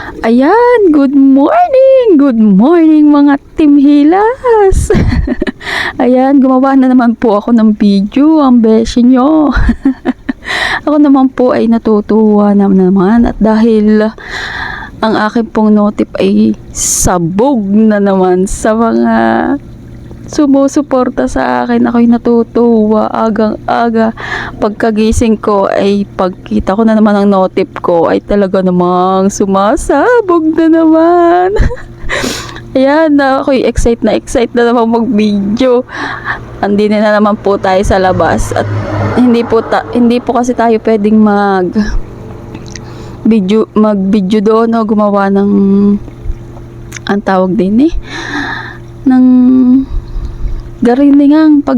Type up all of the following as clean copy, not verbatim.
Ayan, good morning! Good morning mga Team Hilas! Ayan, gumawa na naman po ako ng video, ang beshi nyo. Ako naman po ay natutuwa naman at dahil ang akin pong notif ay sabog na naman sa mga sumusuporta sa akin. Ako'y natutuwa agang-aga. Pagkagising ko ay pagkita ko na naman ang notif ko ay talaga namang sumasabog na naman. Ayan, ako'y excited na naman mag-video. Andin na naman po tayo sa labas at hindi po kasi tayo pwedeng mag-video doon o gumawa ng ang tawag din ng gariningang pag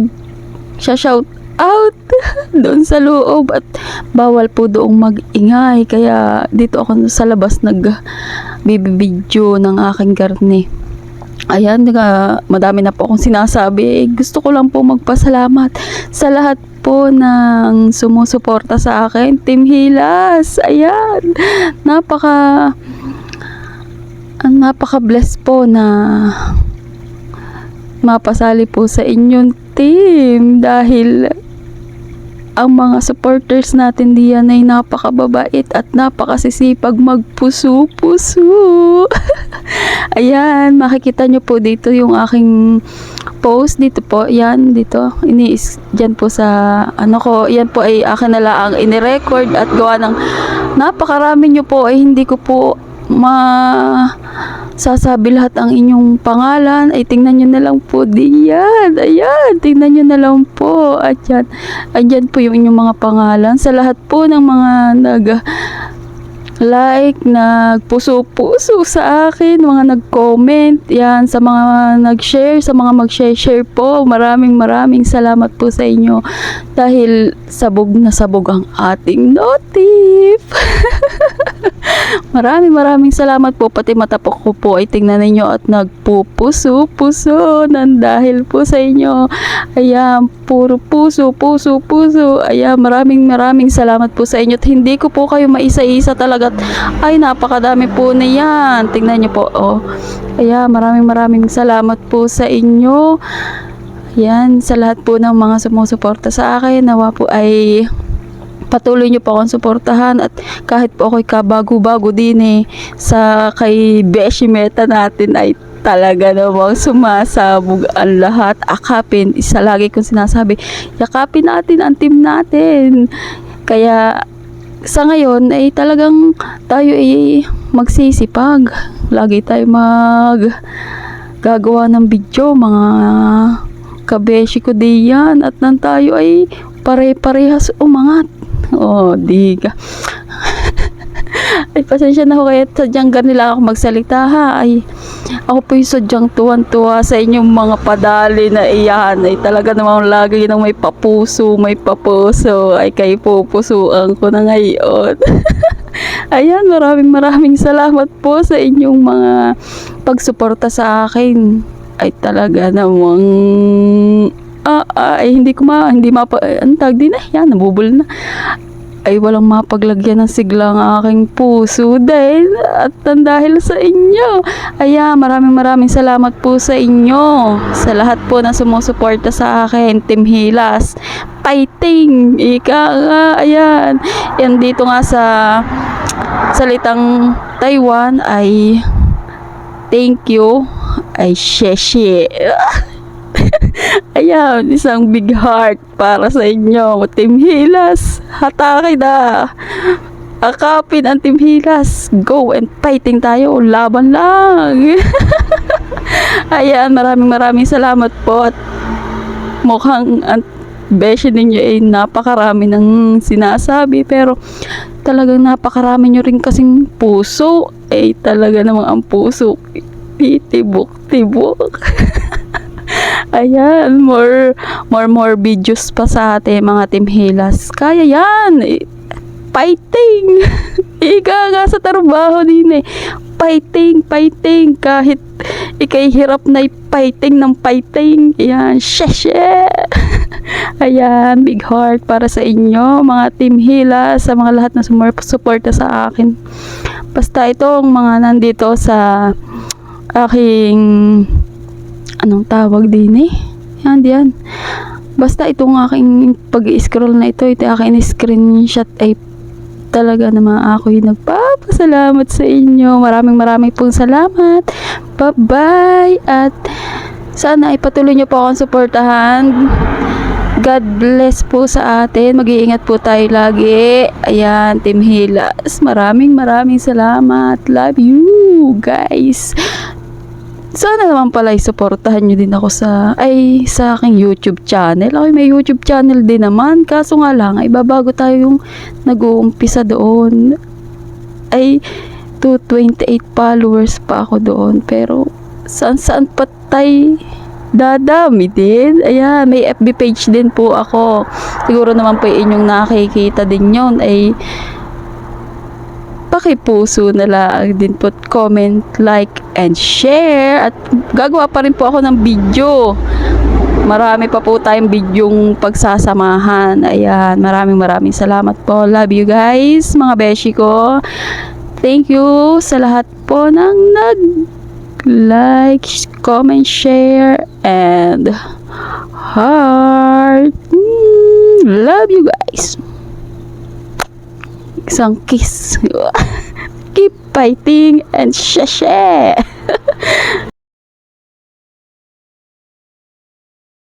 shout out doon sa loob at bawal po doong mag-ingay, kaya dito ako sa labas nag-video ng aking garni. Ayan, madami na po akong sinasabi. Gusto ko lang po magpasalamat sa lahat po ng sumusuporta sa akin, Team Hilas. Ayan, napaka-bless po na mapasali po sa inyong team dahil ang mga supporters natin diyan ay napakababait at napakasisipag magpuso-puso. Ayan, makikita nyo po dito yung aking post dito po, yan dito, dyan po sa yan po ay akin na lang inirecord at gawa ng napakarami nyo po ay hindi ko po sasabi lahat ang inyong pangalan, ay tingnan nyo na lang po diyan. Ayan, tingnan nyo na lang po. At yan, andyan po yung inyong mga pangalan. Sa lahat po ng mga nag-like, nagpuso-puso sa akin, mga nag-comment, yan, sa mga nag-share, sa mga mag-share po. Maraming salamat po sa inyo. Dahil sabog na sabog ang ating notif. Maraming salamat po, pati matapok ko po ay tingnan ninyo at nagpupuso-puso ng dahil po sa inyo. Ayan, puro puso. Ayan, maraming salamat po sa inyo at hindi ko po kayo maisa-isa talaga. Ay, napakadami po na yan. Tingnan nyo po, Ayan, maraming salamat po sa inyo. Ayan, sa lahat po ng mga sumusuporta sa akin, nawa po ay patuloy nyo po akong suportahan at kahit po ako'y kabago-bago din sa kay Beshi Meta natin ay talaga namang sumasabog ang lahat. Akapin, isa lagi kong sinasabi, yakapin natin ang team natin. Kaya sa ngayon ay talagang tayo ay magsisipag. Lagi tayo gagawa ng video, mga kabeshi ko diyan, at nang tayo ay pare-parehas umangat. Di ka. Ay, pasensya na ho kaya sadyang ganila ako magsalita Ay, ako po yung sadyang tuwan-tuwa sa inyong mga padali na iyan. Ay, talaga namang lagi nang may papuso. Ay, kayo pupusuan ko na ngayon. Ayan, maraming salamat po sa inyong mga pagsuporta sa akin. Ay, talaga namang hindi mapag din yan, nabubul na. Ay, walang mapaglagyan ng sigla ang aking puso dahil sa inyo. Ayan, maraming salamat po sa inyo. Sa lahat po na sumusuporta sa akin, Team Hilas. Fighting! Ika nga, ayan. Yan dito nga sa salitang Taiwan ay thank you, ay sheshi. Ayan, isang big heart para sa inyo, Team Hilas. Hatake na. Akapin ang Team Hilas. Go and fighting tayo. Laban lang. Ayan, maraming salamat po at mukhang ang beshi ninyo ay napakarami ng sinasabi, pero talagang napakarami nyo rin kasing puso. Ay, talaga namang ang puso tibok. Ayan, more videos pa sa atin mga Team Hilas. Kaya yan, fighting. Ika nga sa trabaho din fighting, kahit ikay hirap na fighting ng fighting. Ayan, sheshe. Ayan, big heart para sa inyo mga Team Hilas, sa mga lahat na sumuporta sa akin. Basta itong mga nandito sa aking anong tawag din eh. Yan. Basta itong aking pag-i-scroll na ito aking screenshot ay talaga naman ako'y nagpapasalamat sa inyo. Maraming pong salamat. Bye-bye. At sana ay patuloy nyo po akong suportahan. God bless po sa atin. Mag-iingat po tayo lagi. Ayan, Team Hilas. Maraming salamat. Love you, guys. Sana naman pala suportahan nyo din ako sa aking YouTube channel. Ako may YouTube channel din naman. Kaso nga lang, ay babago tayo yung nag-uumpisa doon. Ay, 228 followers pa ako doon. Pero, saan pa tayo dadami din. Ayan, may FB page din po ako. Siguro naman po inyong nakikita din yun. Ay, pakipuso na lang din po, comment, like, and share. At gagawa pa rin po ako ng video. Marami pa po tayong bidyong pagsasamahan. Ayan, maraming salamat po. Love you guys, mga beshi ko. Thank you sa lahat po ng like, comment, share, and heart. Love you guys. Isang kiss. Keep fighting and share.